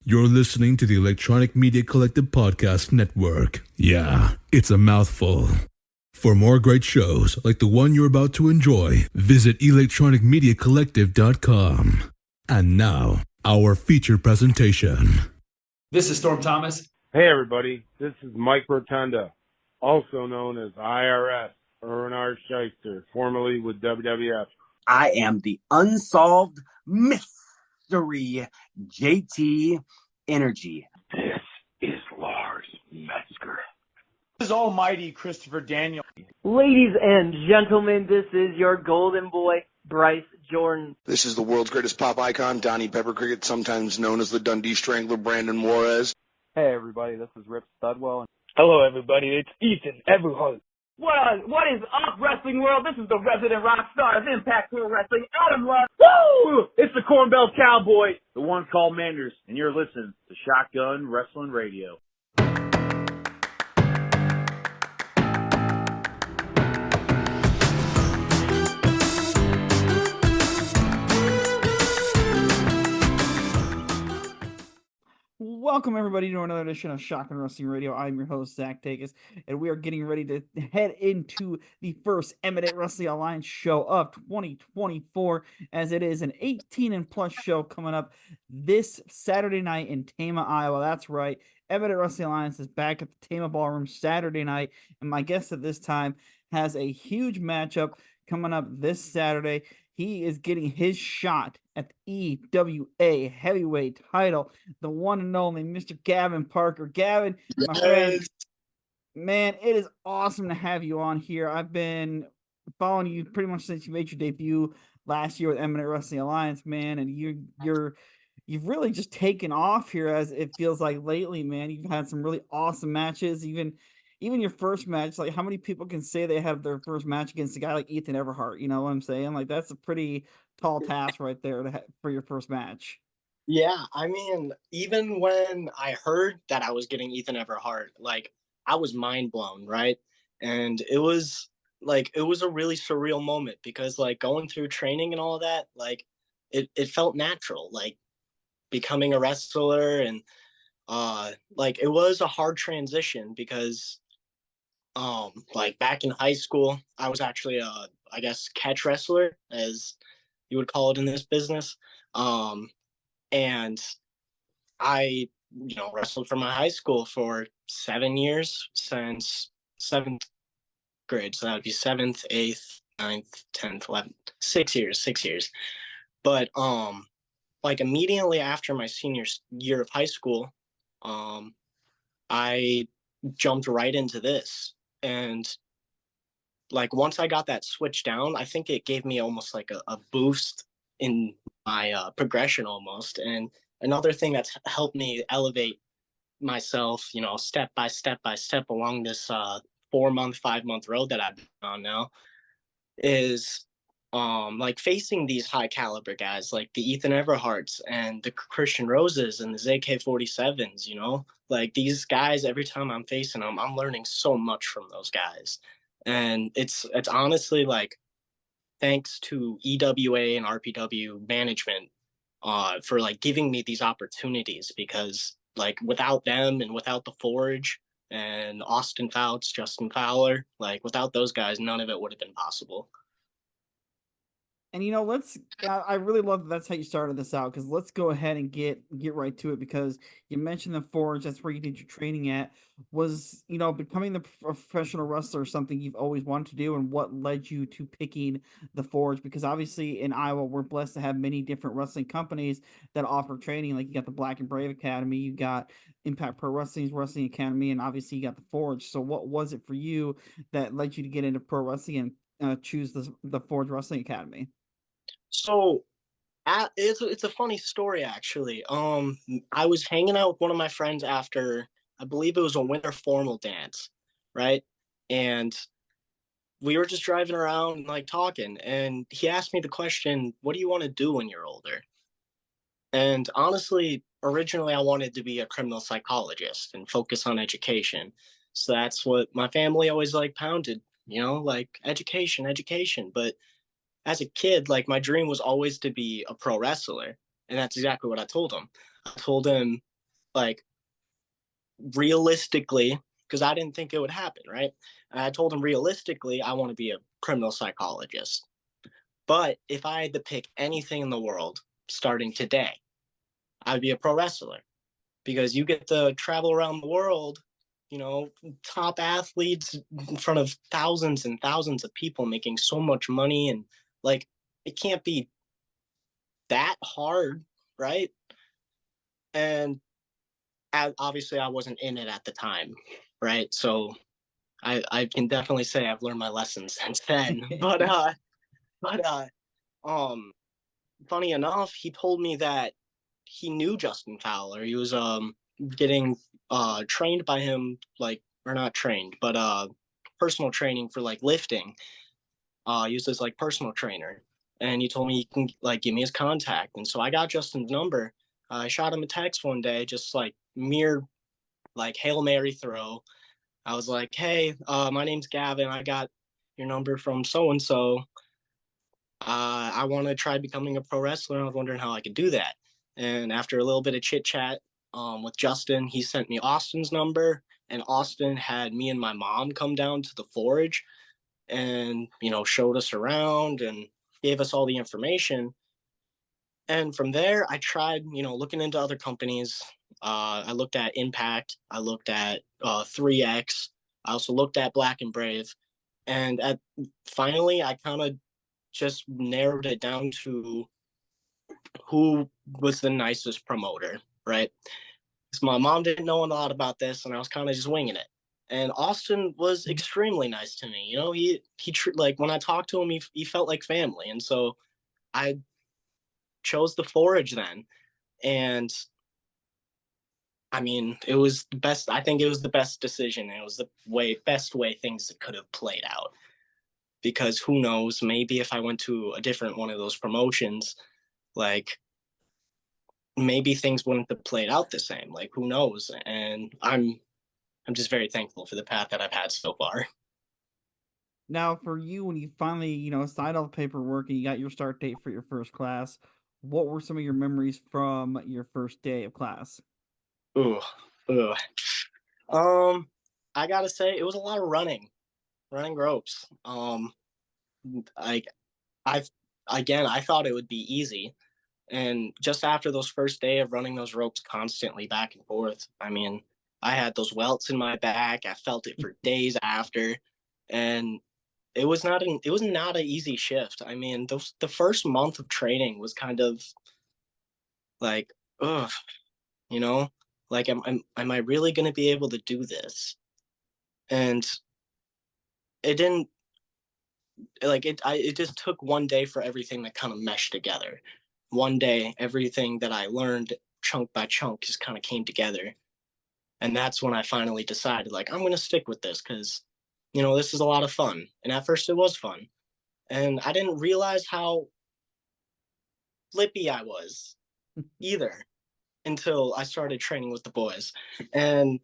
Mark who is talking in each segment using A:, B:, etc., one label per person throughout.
A: You're listening to the Electronic Media Collective Podcast Network. Yeah, it's a mouthful. For more great shows like the one you're about to enjoy, visit electronicmediacollective.com. And now, our feature presentation.
B: This is Storm Thomas.
C: Hey everybody, this is Mike Rotunda, also known as IRS, Erwin Shyster, formerly with WWF.
D: I am the unsolved mystery JT Energy.
C: This is Lars Metzger.
B: This is Almighty Christopher Daniel.
E: Ladies and gentlemen, this is your golden boy, Bryce Jordan.
F: This is the world's greatest pop icon, Donnie Pepper Cricket, sometimes known as the Dundee Strangler, Brandon Juarez.
G: Hey everybody, this is Rip Studwell.
H: Hello everybody, it's Ethan Everhart.
E: What is up, wrestling world? This is the resident rock star of Impact Pro Wrestling, Adam Love. Woo!
I: It's the Cornbelt Cowboy, the one called Manders, and you're listening to Shotgun Wrestling Radio.
J: Welcome, everybody, to another edition of Shotgun Wrestling Radio. I'm your host, Zach Takis, and we are getting ready to head into the first Eminent Wrestling Alliance show of 2024, as it is an 18-and-plus show coming up this Saturday night in Tama, Iowa. That's right. Eminent Wrestling Alliance is back at the Tama Ballroom Saturday night, and my guest at this time has a huge matchup coming up this Saturday. He is getting his shot at the EWA heavyweight title, the one and only Mr. Gavin Parker. Gavin, my friend, man, it is awesome to have you on here. I've been following you pretty much since you made your debut last year with Eminent Wrestling Alliance, man, and you've really just taken off here, as it feels like lately, man. You've had some really awesome matches, even your first match. Like, how many people can say they have their first match against a guy like Ethan Everhart? You know what I'm saying? Like, that's a pretty tall task right there for your first match.
D: Yeah, I mean, even when I heard that I was getting Ethan Everhart, like, I was mind blown, right? And it was a really surreal moment because, like, going through training and all of that, like, it felt natural, like becoming a wrestler. And like, it was a hard transition because like back in high school, I was actually I guess catch wrestler, as you would call it in this business. And I, wrestled for my high school for 7 years, since 7th grade. So that would be 7th, 8th, 9th, 10th, 11th, 6 years. But like immediately after my senior year of high school, I jumped right into this. And like, once I got that switch down, I think it gave me almost like a boost in my progression almost. And another thing that's helped me elevate myself, step by step along this 4-month, 5-month road that I've been on now, is like facing these high caliber guys like the Ethan Everharts and the Christian Roses and the AK-47s, like these guys, every time I'm facing them, I'm learning so much from those guys. And it's honestly like, thanks to EWA and RPW management for like giving me these opportunities, because like without them and without the Forge and Austin Fouts, Justin Fowler, like without those guys, none of it would have been possible.
J: And I really love that's how you started this out, because let's go ahead and get right to it, because you mentioned the Forge. That's where you did your training at. Was becoming the professional wrestler something you've always wanted to do, and what led you to picking the Forge? Because obviously in Iowa, we're blessed to have many different wrestling companies that offer training. Like, you got the Black and Brave Academy, you got Impact Pro Wrestling's Wrestling Academy, and obviously you got the Forge. So what was it for you that led you to get into pro wrestling and choose the Forge Wrestling Academy?
D: So it's a funny story, actually. I was hanging out with one of my friends after, I believe it was a winter formal dance, right? And we were just driving around, like, talking, and he asked me the question, what do you want to do when you're older? And honestly, originally I wanted to be a criminal psychologist and focus on education. So that's what my family always like pounded, like education. But as a kid, my dream was always to be a pro wrestler. And that's exactly what I told him. I told him, like realistically, because I didn't think it would happen, right? And I told him realistically, I want to be a criminal psychologist. But if I had to pick anything in the world starting today, I'd be a pro wrestler because you get to travel around the world, top athletes in front of thousands and thousands of people making so much money. And like, it can't be that hard, right? And obviously, I wasn't in it at the time, right? So I can definitely say I've learned my lessons since then. But funny enough, he told me that he knew Justin Fowler. He was getting trained by him, or not trained, but personal training for like lifting. Used as like personal trainer, and he told me he can like give me his contact, and so I got Justin's number. I shot him a text one day, just like mere like Hail Mary throw. I was like, hey, my name's Gavin. I got your number from so and so. I want to try becoming a pro wrestler. I was wondering how I could do that. And after a little bit of chit chat with Justin, he sent me Austin's number, and Austin had me and my mom come down to the Forge and, showed us around and gave us all the information. And from there, I tried, looking into other companies. I looked at Impact. I looked at 3X. I also looked at Black and Brave. And finally, I kind of just narrowed it down to who was the nicest promoter, right? Because my mom didn't know a lot about this, and I was kind of just winging it. And Austin was extremely nice to me. He like when I talked to him, he felt like family, and so I chose the Forage then. And I mean, it was the best. I think it was the best decision. It was the best way things could have played out. Because who knows? Maybe if I went to a different one of those promotions, like maybe things wouldn't have played out the same. Like who knows? And I'm just very thankful for the path that I've had so far.
J: Now, for you, when you finally, signed all the paperwork and you got your start date for your first class, what were some of your memories from your first day of class?
D: Ooh. I gotta say, it was a lot of running ropes. I thought it would be easy. And just after those first day of running those ropes constantly back and forth, I mean, I had those welts in my back. I felt it for days after. And it was not an easy shift. I mean, the first month of training was kind of like, ugh, like am I really going to be able to do this? And it didn't it just took one day for everything to kind of mesh together. One day, everything that I learned chunk by chunk just kind of came together. And that's when I finally decided, like, I'm going to stick with this because, this is a lot of fun. And at first it was fun. And I didn't realize how flippy I was either until I started training with the boys. And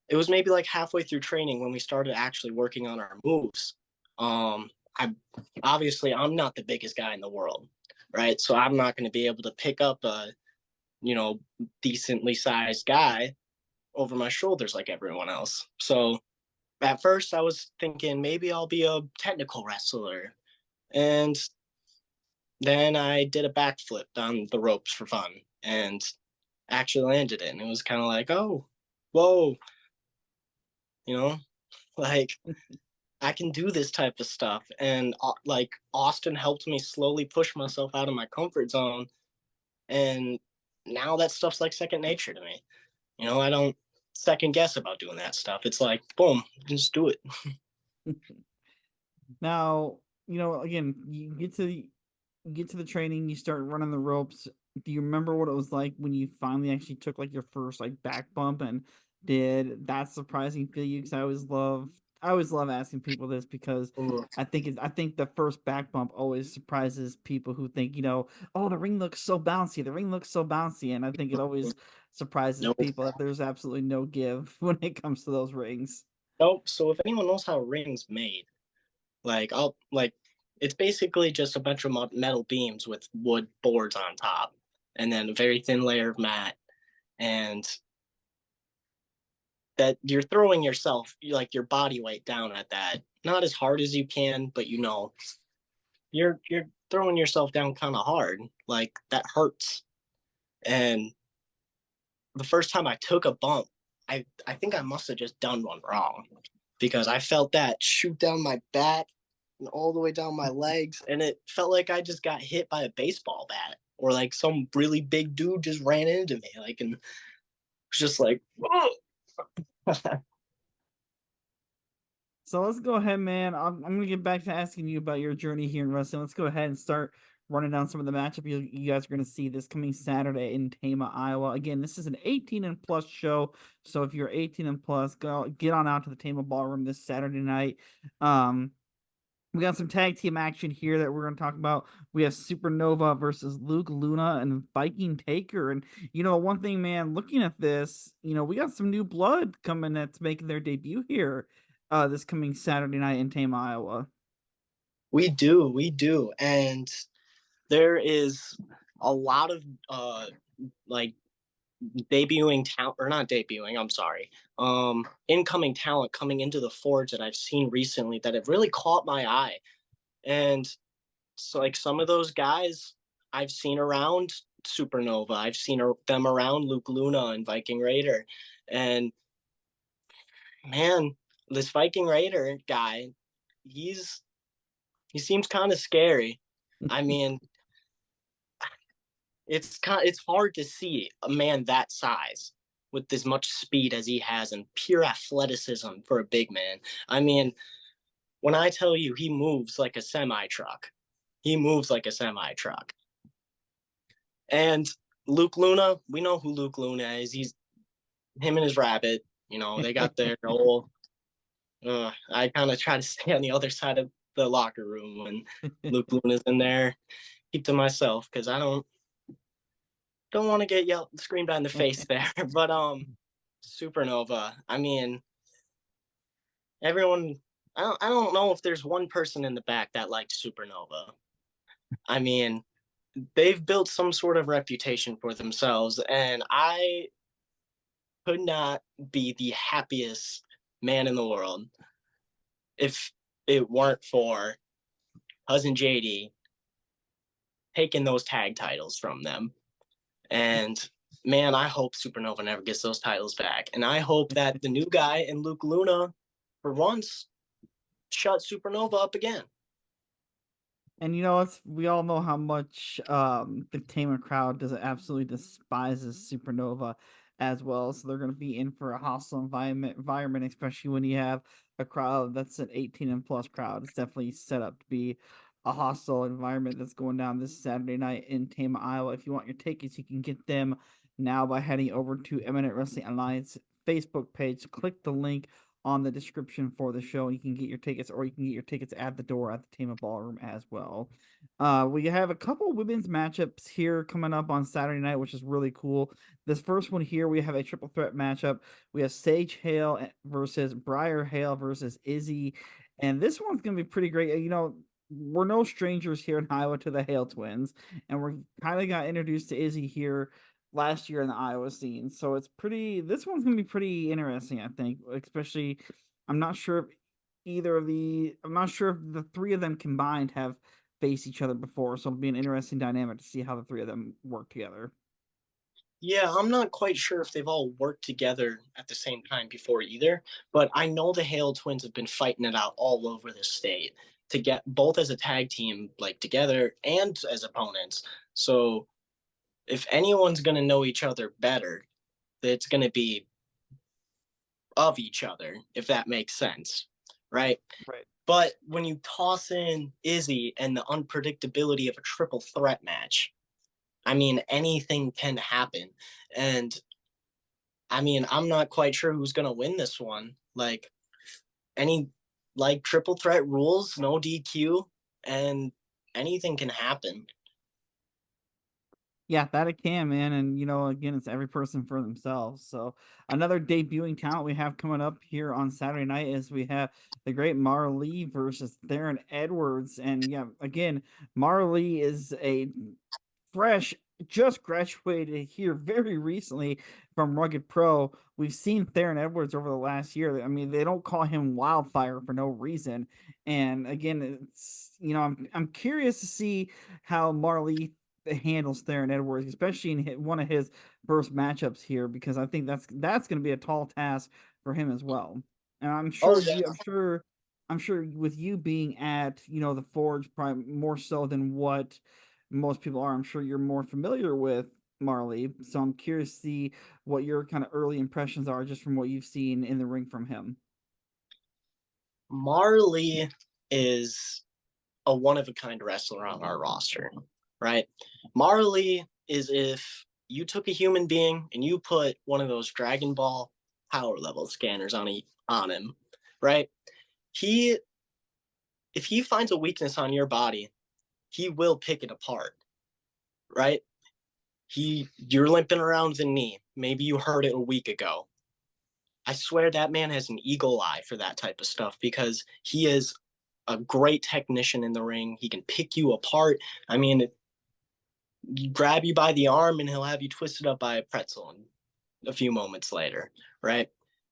D: it was maybe like halfway through training when we started actually working on our moves. I'm not the biggest guy in the world, right? So I'm not going to be able to pick up a, decently sized guy over my shoulders like everyone else. So at first I was thinking maybe I'll be a technical wrestler. And then I did a backflip down the ropes for fun and actually landed it. And it was kind of like, oh, whoa, like I can do this type of stuff. And like Austin helped me slowly push myself out of my comfort zone. And now that stuff's like second nature to me. I don't second guess about doing that stuff. It's like, boom, just do it.
J: Now, again, you get to the training, you start running the ropes. Do you remember what it was like when you finally actually took like your first like back bump, and did that surprising feel you? Because I always love asking people this because I think the first back bump always surprises people who think, oh, the ring looks so bouncy. The ring looks so bouncy. And I think it always surprises people that there's absolutely no give when it comes to those rings.
D: Nope. So if anyone knows how a ring's made, it's basically just a bunch of metal beams with wood boards on top, and then a very thin layer of mat. And that you're throwing yourself, like your body weight down at that. Not as hard as you can, but you're throwing yourself down kind of hard. Like that hurts. And the first time I took a bump, I think I must have just done one wrong because I felt that shoot down my back and all the way down my legs. And it felt like I just got hit by a baseball bat or like some really big dude just ran into me. Like, and it was just like, whoa.
J: So let's go ahead, man. I'm going to get back to asking you about your journey here in wrestling. Let's go ahead and start running down some of the matchup you guys are going to see this coming Saturday in Tama, Iowa. Again, this is an 18 and plus show. So if you're 18 and plus, get on out to the Tama Ballroom this Saturday night. We got some tag team action here that we're going to talk about. We have Supernova versus Luke Luna and Viking Taker. And, one thing, man, looking at this, we got some new blood coming that's making their debut here this coming Saturday night in Tama, Iowa.
D: We do. And there is a lot of debuting talent, or not debuting, I'm sorry, incoming talent coming into the Forge that I've seen recently that have really caught my eye. And so like some of those guys I've seen around Supernova, I've seen them around Luke Luna and Viking Raider. And man, this Viking Raider guy, he seems kind of scary. I mean, it's hard to see a man that size with as much speed as he has and pure athleticism for a big man. I mean, when I tell you he moves like a semi-truck, And Luke Luna, we know who Luke Luna is. He's him and his rabbit. They got their old. I kind of try to stay on the other side of the locker room when Luke Luna's in there. Keep to myself because I don't want to get screamed at in the face there. But Supernova, I mean, everyone, I don't know if there's one person in the back that likes Supernova. I mean, they've built some sort of reputation for themselves, and I could not be the happiest man in the world if it weren't for Cousin JD taking those tag titles from them. And man, I hope Supernova never gets those titles back. And I hope that the new guy and Luke Luna, for once, shut Supernova up again.
J: And we all know how much the Tama crowd absolutely despises Supernova as well. So they're going to be in for a hostile environment, especially when you have a crowd that's an 18 and plus crowd. It's definitely set up to be a hostile environment that's going down this Saturday night in Tama, Iowa. If you want your tickets, you can get them now by heading over to Eminent Wrestling Alliance Facebook page. Click the link on the description for the show. You can get your tickets, or you can get your tickets at the door at the Tama Ballroom as well. We have a couple women's matchups here coming up on Saturday night, which is really cool. This first one here, we have a triple threat matchup. We have Sage Hale versus Briar Hale versus Izzy. And this one's going to be pretty great. We're no strangers here in Iowa to the Hale twins, and we're kind of got introduced to Izzy here last year in the Iowa scene. So this one's going to be pretty interesting, I think, especially I'm not sure if the three of them combined have faced each other before. So it'll be an interesting dynamic to see how the three of them work together.
D: Yeah, I'm not quite sure if they've all worked together at the same time before either, but I know the Hale twins have been fighting it out all over the state to get both as a tag team, like together, and as opponents. So if anyone's going to know each other better, it's going to be of each other, if that makes sense, right?
J: Right.
D: But when you toss in Izzy and the unpredictability of a triple threat match, I mean, anything can happen. And I mean, I'm not quite sure who's going to win this one. Triple threat rules, no DQ, and anything can happen.
J: Yeah, that it can, man. And, again, it's every person for themselves. So another debuting talent we have coming up here on Saturday night is we have the great Mara Lee versus Theron Edwards. And, yeah, again, Mara Lee is a fresh just graduated here very recently from Rugged Pro. We've seen Theron Edwards over the last year. I mean, they don't call him Wildfire for no reason. And again, it's I'm curious to see how Marley handles Theron Edwards, especially in one of his first matchups here, because I think that's going to be a tall task for him as well. And I'm sure with you being at the Forge, probably more so than what most people are. I'm sure you're more familiar with Marley, so I'm curious to see what your kind of early impressions are just from what you've seen in the ring from him.
D: Marley is a one-of-a-kind wrestler on our roster, right? Marley is if you took a human being and you put one of those Dragon Ball power level scanners on him, right? If he finds a weakness on your body, he will pick it apart, right? You're limping around the knee. Maybe you heard it a week ago. I swear that man has an eagle eye for that type of stuff because he is a great technician in the ring. He can pick you apart. I mean, grab you by the arm and he'll have you twisted up by a pretzel a few moments later, right?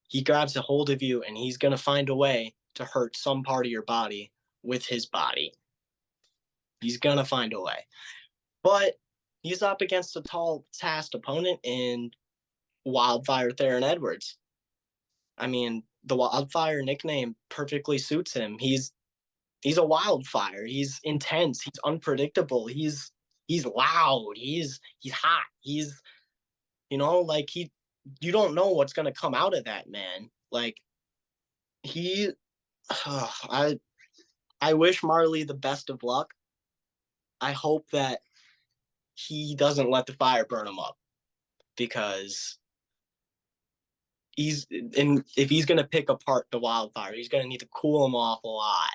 D: He grabs a hold of you and he's going to find a way to hurt some part of your body with his body. He's going to find a way. But he's up against a tall, tasked opponent in Wildfire Theron Edwards. I mean, the Wildfire nickname perfectly suits him. He's a wildfire. He's intense. He's unpredictable. He's loud. He's hot. He's like you don't know what's gonna come out of that man. Like I wish Marley the best of luck. I hope that he doesn't let the fire burn him up because if he's gonna pick apart the Wildfire, he's gonna need to cool him off a lot.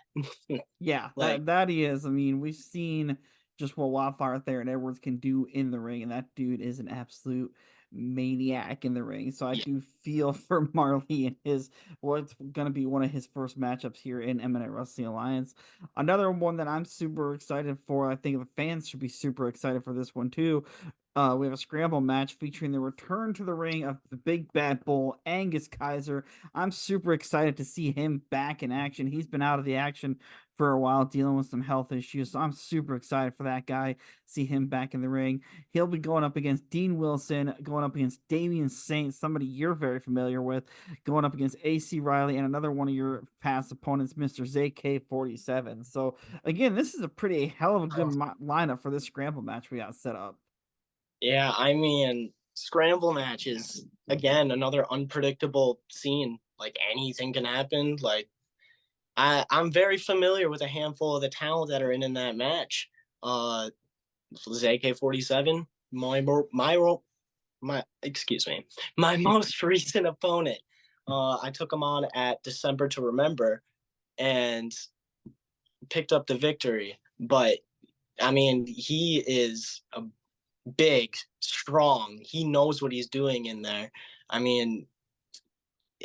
J: Yeah, that he is. I mean, we've seen just what Wildfire Theron Edwards can do in the ring, and that dude is an absolute maniac in the ring. So I do feel for Marley and what's going to be one of his first matchups here in Eminent Wrestling Alliance. Another one that I'm super excited for. I think the fans should be super excited for this one too. We have a scramble match featuring the return to the ring of the Big Bad Bull, Angus Kaiser. I'm super excited to see him back in action. He's been out of the action for a while, dealing with some health issues, so I'm super excited for that guy. See him back in the ring. He'll be going up against Dean Wilson, going up against Damian Saint, somebody you're very familiar with, going up against AC Riley, and another one of your past opponents, Mr. ZK47. So again, this is a pretty hell of a good lineup for this scramble match we got set up.
D: Yeah, I mean, scramble matches, again, another unpredictable scene. Like, anything can happen. Like, I'm very familiar with a handful of the talent that are in that match. AK-47, my most recent opponent. I took him on at December to Remember and picked up the victory. But, I mean, he is a big, strong. He knows what he's doing in there. I mean,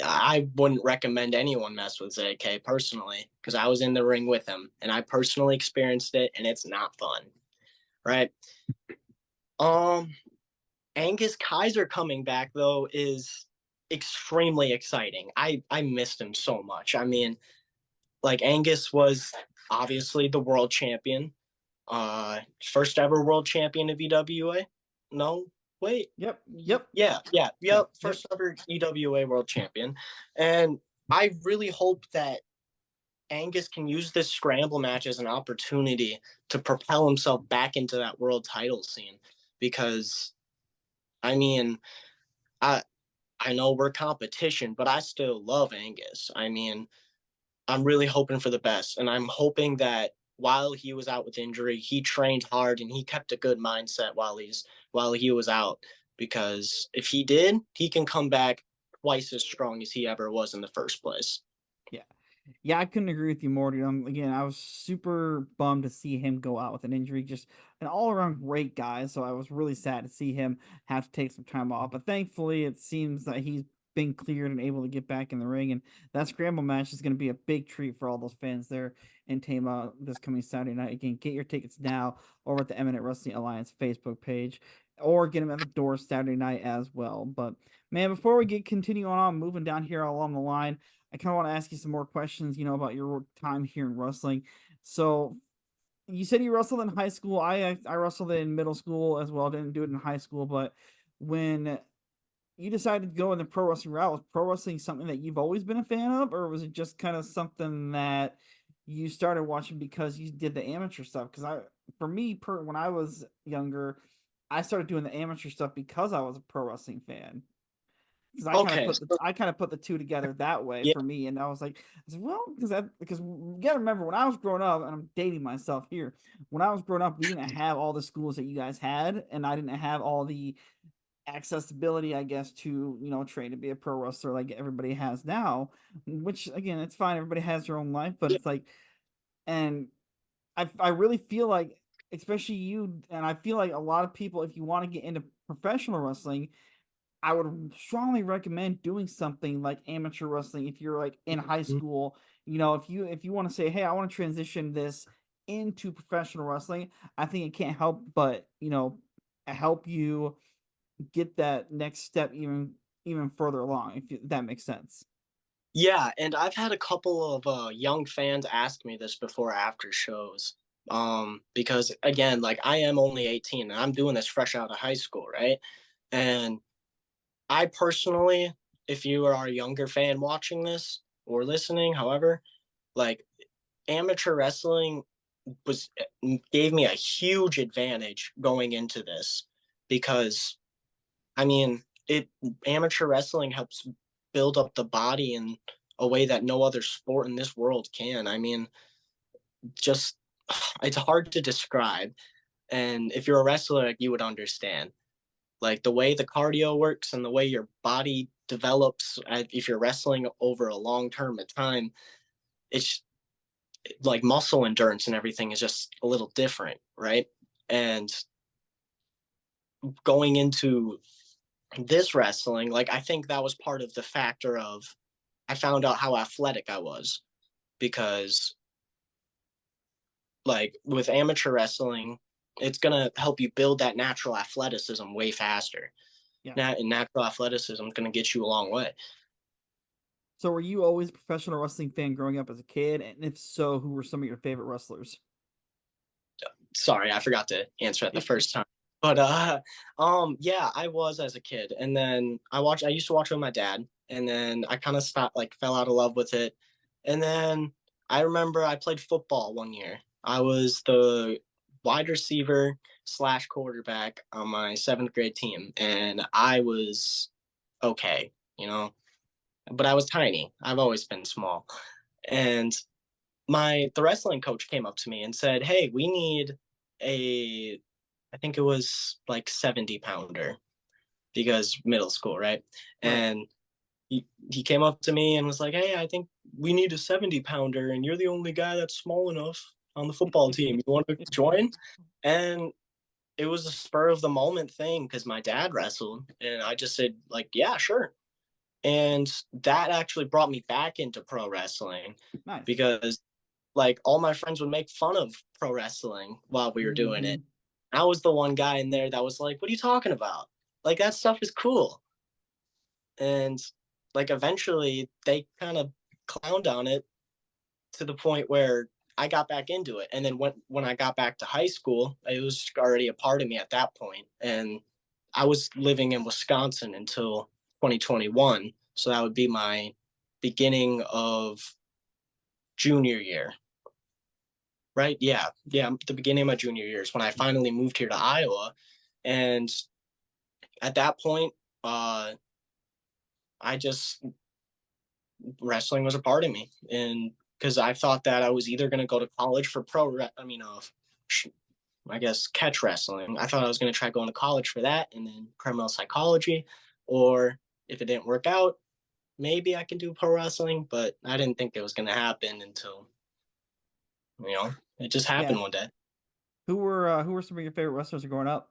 D: I wouldn't recommend anyone mess with ZK personally because I was in the ring with him and I personally experienced it and it's not fun, right? Angus Kaiser coming back though is extremely exciting. I missed him so much. I mean, like, Angus was obviously the world champion. First ever world champion of EWA. No, wait.
J: Yep.
D: First ever EWA world champion. And I really hope that Angus can use this scramble match as an opportunity to propel himself back into that world title scene. Because, I mean, I know we're competition, but I still love Angus. I mean, I'm really hoping for the best. And I'm hoping that while he was out with injury, he trained hard and he kept a good mindset while he was out. Because if he did, he can come back twice as strong as he ever was in the first place.
J: Yeah, I couldn't agree with you more, dude. Again, I was super bummed to see him go out with an injury. Just an all-around great guy, so I was really sad to see him have to take some time off. But thankfully, it seems that he's been cleared and able to get back in the ring. And that scramble match is going to be a big treat for all those fans there in Tama this coming Saturday night. Again, get your tickets now over at the Eminent Wrestling Alliance Facebook page, or get them at the door Saturday night as well. But man, before we continue on moving down here along the line, I kind of want to ask you some more questions, about your time here in wrestling. So you said you wrestled in high school. I wrestled in middle school as well. Didn't do it in high school, but when you decided to go in the pro wrestling route, was pro wrestling something that you've always been a fan of, or was it just kind of something that you started watching because you did the amateur stuff? Because when I was younger, I started doing the amateur stuff because I was a pro wrestling fan. Because I kind of put the two together that way for me, and I said, well, because you got to remember, when I was growing up, and I'm dating myself here, when I was growing up, we didn't have all the schools that you guys had, and I didn't have all the accessibility, I guess, to train to be a pro wrestler like everybody has now. Which again, it's fine, everybody has their own life, but it's like, and I really feel like, especially you, and I feel like a lot of people, if you want to get into professional wrestling, I would strongly recommend doing something like amateur wrestling if you're like in high school. If you want to say, hey, I want to transition this into professional wrestling, I think it can't help but help you get that next step even further along, if that makes sense.
D: Yeah, and I've had a couple of young fans ask me this before after shows. Because again, like, I am only 18 and I'm doing this fresh out of high school, right? And I personally, if you are a younger fan watching this or listening, however, like, amateur wrestling gave me a huge advantage going into this, because I mean, amateur wrestling helps build up the body in a way that no other sport in this world can. I mean, just it's hard to describe. And if you're a wrestler, you would understand. Like, the way the cardio works and the way your body develops, if you're wrestling over a long term of time, it's like muscle endurance and everything is just a little different, right? And going into this wrestling, like, I think that was part of the factor of, I found out how athletic I was, because like, with amateur wrestling, it's going to help you build that natural athleticism way faster.
J: Yeah.
D: And natural athleticism is going to get you a long way.
J: So were you always a professional wrestling fan growing up as a kid? And if so, who were some of your favorite wrestlers?
D: Sorry, I forgot to answer it the first time. But yeah, I was as a kid. And then I used to watch with my dad, and then I kind of fell out of love with it. And then I remember I played football one year. I was the wide receiver / quarterback on my 7th grade team, and I was okay, but I was tiny. I've always been small. And the wrestling coach came up to me and said, hey, we need I think it was like 70-pounder, because middle school, right? And he came up to me and was like, hey, I think we need a 70-pounder, and you're the only guy that's small enough on the football team. You want to join? And it was a spur of the moment thing, because my dad wrestled, and I just said, like, yeah, sure. And that actually brought me back into pro wrestling.
J: Nice.
D: Because like, all my friends would make fun of pro wrestling while we were doing it. I was the one guy in there that was like, what are you talking about? Like, that stuff is cool. And like, eventually they kind of clowned on it to the point where I got back into it. And then when I got back to high school, it was already a part of me at that point. And I was living in Wisconsin until 2021. So that would be my beginning of junior year. Right? Yeah. The beginning of my junior year is when I finally moved here to Iowa. And at that point, wrestling was a part of me. And because I thought that I was either going to go to college for I guess catch wrestling. I thought I was going to try going to college for that, and then criminal psychology, or if it didn't work out, maybe I can do pro wrestling. But I didn't think it was going to happen until, it just happened one day.
J: Who were some of your favorite wrestlers growing up?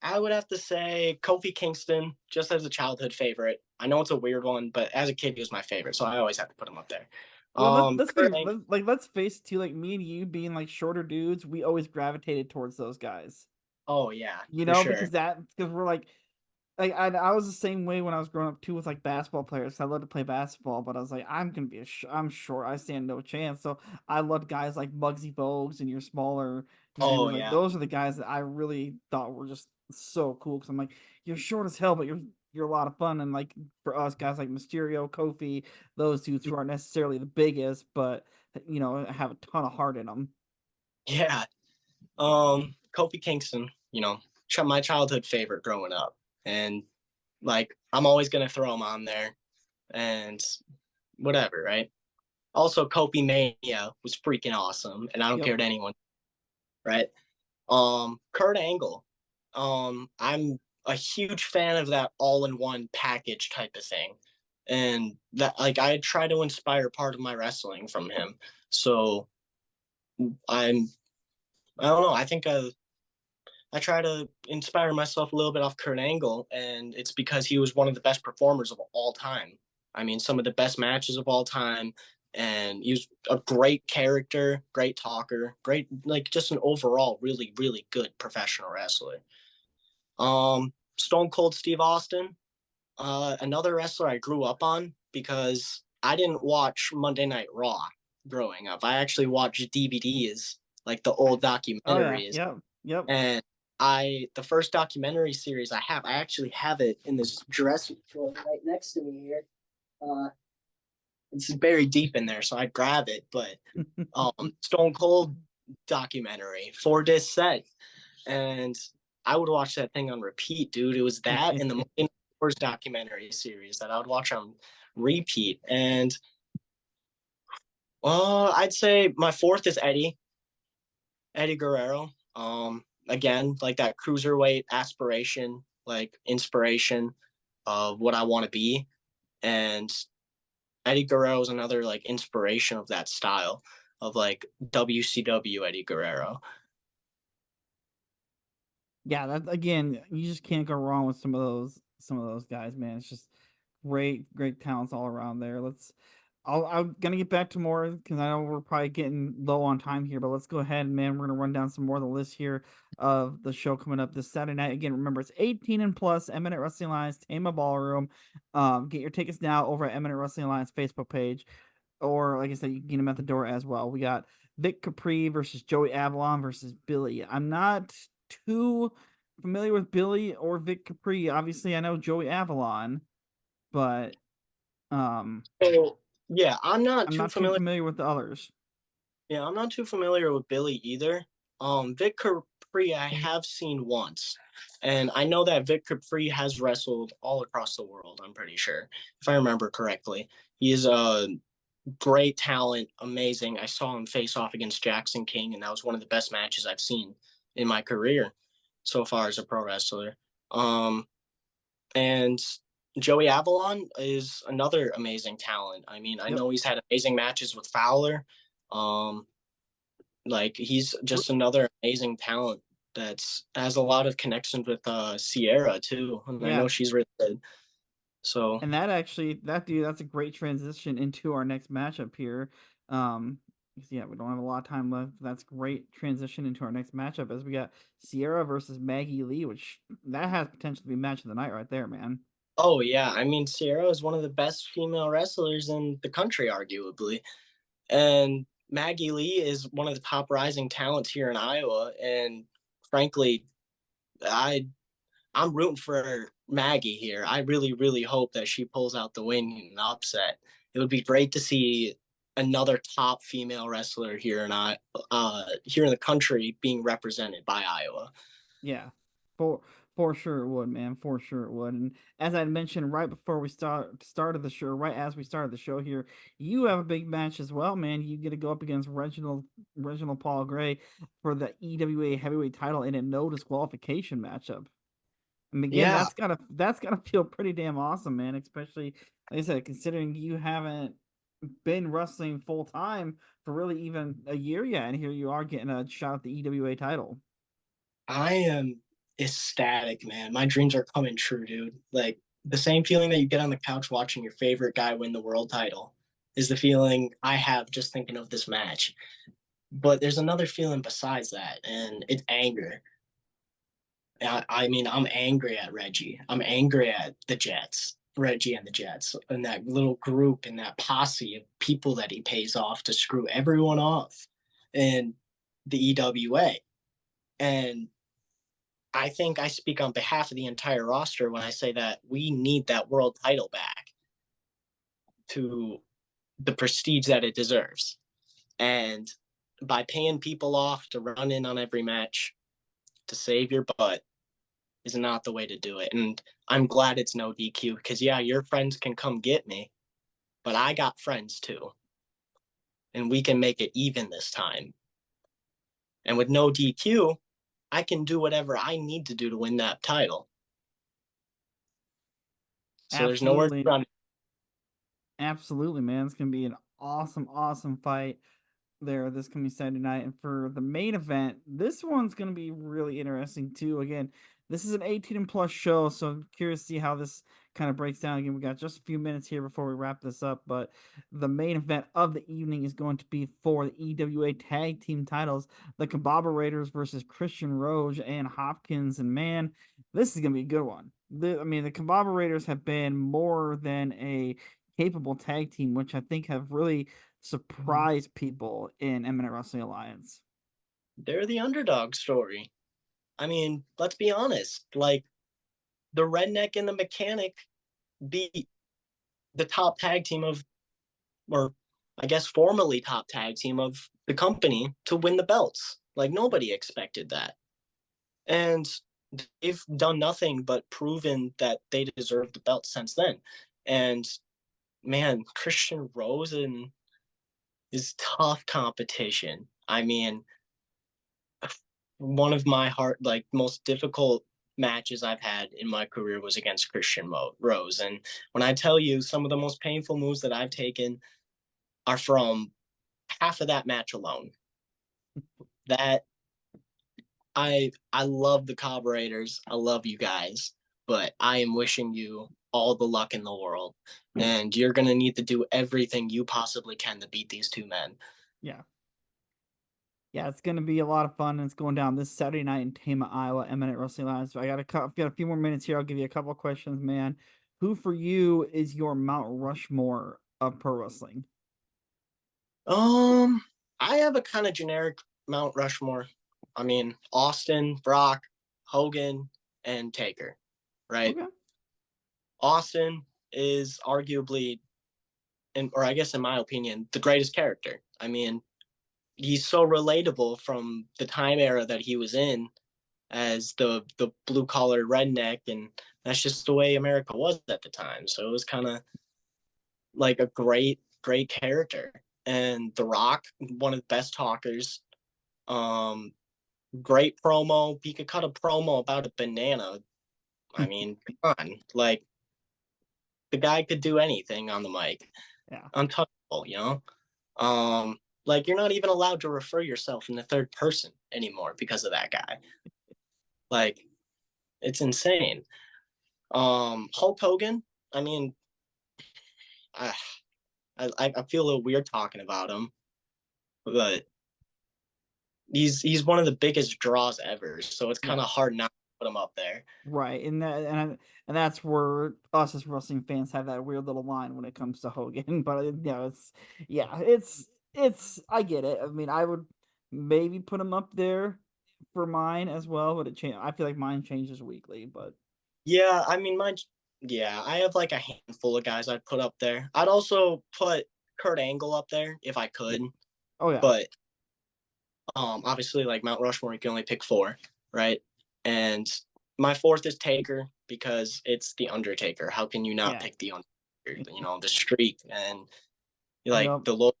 D: I would have to say Kofi Kingston, just as a childhood favorite. I know it's a weird one, but as a kid, he was my favorite, so I always have to put him up there.
J: Well, let's be
D: Kurt Angle,
J: let's face it too. Like me and you being like shorter dudes, we always gravitated towards those guys.
D: oh yeah,
J: You
D: for
J: know,
D: sure.
J: because we're like I was the same way when I was growing up too with like basketball players. I love to play basketball, but I was like, I'm gonna be I'm short. I stand no chance. So I loved guys like Muggsy Bogues and your smaller
D: Oh
J: dudes. Like
D: yeah,
J: those are the guys that I really thought were just so cool. Because I'm like, you're short as hell, but you're a lot of fun. And like for us guys like Mysterio, Kofi, those dudes who aren't necessarily the biggest, but have a ton of heart in them.
D: yeah. Kofi Kingston, my childhood favorite growing up, and like I'm always gonna throw him on there, and whatever, right? Also, Kofi Mania was freaking awesome, and I don't care what anyone, right? Kurt Angle, I'm a huge fan of that all-in-one package type of thing, and that like I try to inspire part of my wrestling from him. So I don't know. I think I try to inspire myself a little bit off Kurt Angle, and it's because he was one of the best performers of all time. I mean, some of the best matches of all time, and he was a great character, great talker, great, like just an overall really, really good professional wrestler. Stone Cold Steve Austin, another wrestler I grew up on because I didn't watch Monday Night Raw growing up. I actually watched DVDs, like the old documentaries.
J: Oh yeah, yep.
D: And the first documentary series I actually have it in this dressing drawer right next to me here. It's buried deep in there, so I grab it. But Stone Cold documentary, 4-disc set, and I would watch that thing on repeat, dude. It was that and the first documentary series that I would watch on repeat. And I'd say my fourth is Eddie Guerrero. Again, like that cruiserweight aspiration, like inspiration of what I want to be. And Eddie Guerrero is another like inspiration of that style of like WCW Eddie Guerrero.
J: Yeah, that again, you just can't go wrong with some of those guys, man. It's just great talents all around there. I'm gonna get back to more because I know we're probably getting low on time here, but let's go ahead, man. We're gonna run down some more of the list here of the show coming up this Saturday night. Again, remember it's 18 and plus. Eminent Wrestling Alliance, Tama Ballroom. Get your tickets now over at Eminent Wrestling Alliance Facebook page, or like I said, you can get them at the door as well. We got Vic Capri versus Joey Avalon versus Billy. I'm not too familiar with Billy or Vic Capri. Obviously, I know Joey Avalon, but
D: So yeah, I'm not
J: I'm
D: too
J: not too
D: familiar.
J: familiar with the others.
D: Yeah, I'm not too familiar with Billy either. Vic Capri I have seen once, and I know that Vic Capri has wrestled all across the world. I'm pretty sure, if I remember correctly. He is a great talent, amazing. I saw him face off against Jackson King, and that was one of the best matches I've seen in my career so far as a pro wrestler. And Joey Avalon is another amazing talent. I mean, I know he's had amazing matches with Fowler. Like he's just another amazing talent that's has a lot of connections with Sierra too. And I know she's really good. So
J: And that's a great transition into our next matchup here. Yeah, we don't have a lot of time left. That's great transition into our next matchup as we got Sierra versus Maggie Lee, which that has potential to be match of the night right there, man.
D: oh yeah, I mean Sierra is one of the best female wrestlers in the country, arguably. And Maggie Lee is one of the top rising talents here in Iowa. And frankly, I'm rooting for Maggie here. I really, really hope that she pulls out the win in an upset. It would be great to see another top female wrestler here here in the country being represented by Iowa.
J: Yeah, for sure it would, man. For sure it would. And as I mentioned right before we started the show, right as we started the show here, you have a big match as well, man. You get to go up against Reginald Paul Gray for the EWA heavyweight title in a no disqualification matchup. And again,
D: Yeah.
J: that's gotta feel pretty damn awesome, man. Especially like I said, considering you haven't been wrestling full time for really even a year yet, and here you are getting a shot at the EWA title.
D: I am ecstatic, man. My dreams are coming true, dude. Like the same feeling that you get on the couch watching your favorite guy win the world title is the feeling I have just thinking of this match. But there's another feeling besides that, and it's anger. I mean, I'm angry at Reggie. I'm angry at the Jets, Reggie and the Jets, and that little group and that posse of people that he pays off to screw everyone off in the EWA. And I think I speak on behalf of the entire roster when I say that we need that world title back to the prestige that it deserves. And by paying people off to run in on every match to save your butt is not the way to do it. And I'm glad it's no DQ because, yeah, your friends can come get me, but I got friends too. And we can make it even this time. And with no DQ, I can do whatever I need to do to win that title. So there's nowhere to run.
J: Absolutely, man. It's going to be an awesome fight there this coming Saturday night. And for the main event, this one's going to be really interesting too. Again, this is an 18 and plus show, so I'm curious to see how this kind of breaks down. Again, we got just a few minutes here before we wrap this up, but the main event of the evening is going to be for the EWA tag team titles, the Kababa Raiders versus Christian Rose and Hopkins. And man, this is going to be a good one. The Kababa Raiders have been more than a capable tag team, which I think have really surprised people in Eminent Wrestling Alliance.
D: They're the underdog story. I mean, let's be honest. Like, the Redneck and the Mechanic beat the top tag team of, or I guess formerly top tag team of the company to win the belts. Like, nobody expected that. And they've done nothing but proven that they deserve the belt since then. And man, Christian Rose is tough competition. I mean, one of my most difficult matches I've had in my career was against Christian Rose. And when I tell you some of the most painful moves that I've taken are from half of that match alone. That I love the Carburetors. I love you guys, but I am wishing you all the luck in the world. And you're going to need to do everything you possibly can to beat these two men.
J: Yeah. Yeah, it's going to be a lot of fun, and it's going down this Saturday night in Tama, Iowa, Eminent Wrestling Alliance. So I've got a few more minutes here. I'll give you a couple of questions, man. Who for you is your Mount Rushmore of pro wrestling?
D: I have a kind of generic Mount Rushmore. I mean, Austin, Brock, Hogan, and Taker, right?
J: Okay.
D: Austin is arguably, or I guess in my opinion, the greatest character. I mean, he's so relatable from the time era that he was in as the blue collar redneck, and that's just the way America was at the time. So it was kind of like a great character. And The Rock, one of the best talkers, great promo. He could cut a promo about a banana. I mean, come on, like the guy could do anything on the mic.
J: Yeah,
D: untouchable, you know. Like you're not even allowed to refer yourself in the third person anymore because of that guy. Like, it's insane. Hulk Hogan, I mean, I feel a little weird talking about him, but he's one of the biggest draws ever, so it's kind of hard not to put him up there.
J: Right, and that's where us as wrestling fans have that weird little line when it comes to Hogan. But it's I get it. I mean, I would maybe put him up there for mine as well, but I feel like mine changes weekly. But
D: yeah, I mean, I have like a handful of guys I'd put up there. I'd also put Kurt Angle up there if I could.
J: Oh yeah,
D: but obviously, like Mount Rushmore, you can only pick 4, right? And my 4th is Taker because it's the Undertaker. How can you not pick the Undertaker? You know, the streak and like the loyalty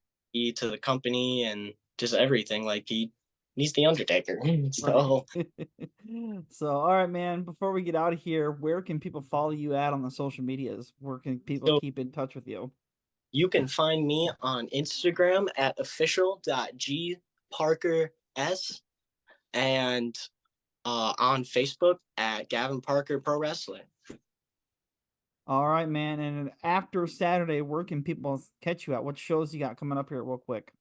D: to the company and just everything. Like he's the Undertaker. So,
J: so all right, man. Before we get out of here, where can people follow you at on the social medias? Where can people keep in touch with you?
D: You can find me on Instagram at official.gparkers, and on Facebook at Gavin Parker Pro Wrestling.
J: All right, man. And after Saturday, where can people catch you at? What shows you got coming up here real quick?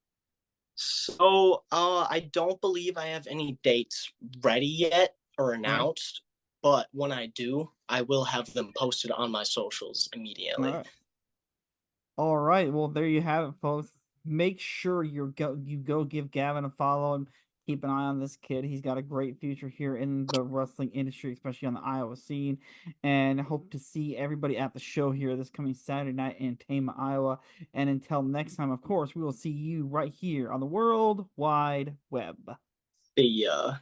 D: So I don't believe I have any dates ready yet or announced, but when I do, I will have them posted on my socials immediately.
J: All right. Well, there you have it, folks. Make sure you go give Gavin a follow and keep an eye on this kid. He's got a great future here in the wrestling industry, especially on the Iowa scene. And hope to see everybody at the show here this coming Saturday night in Tama, Iowa. And until next time, of course, we will see you right here on the World Wide Web.
D: See ya.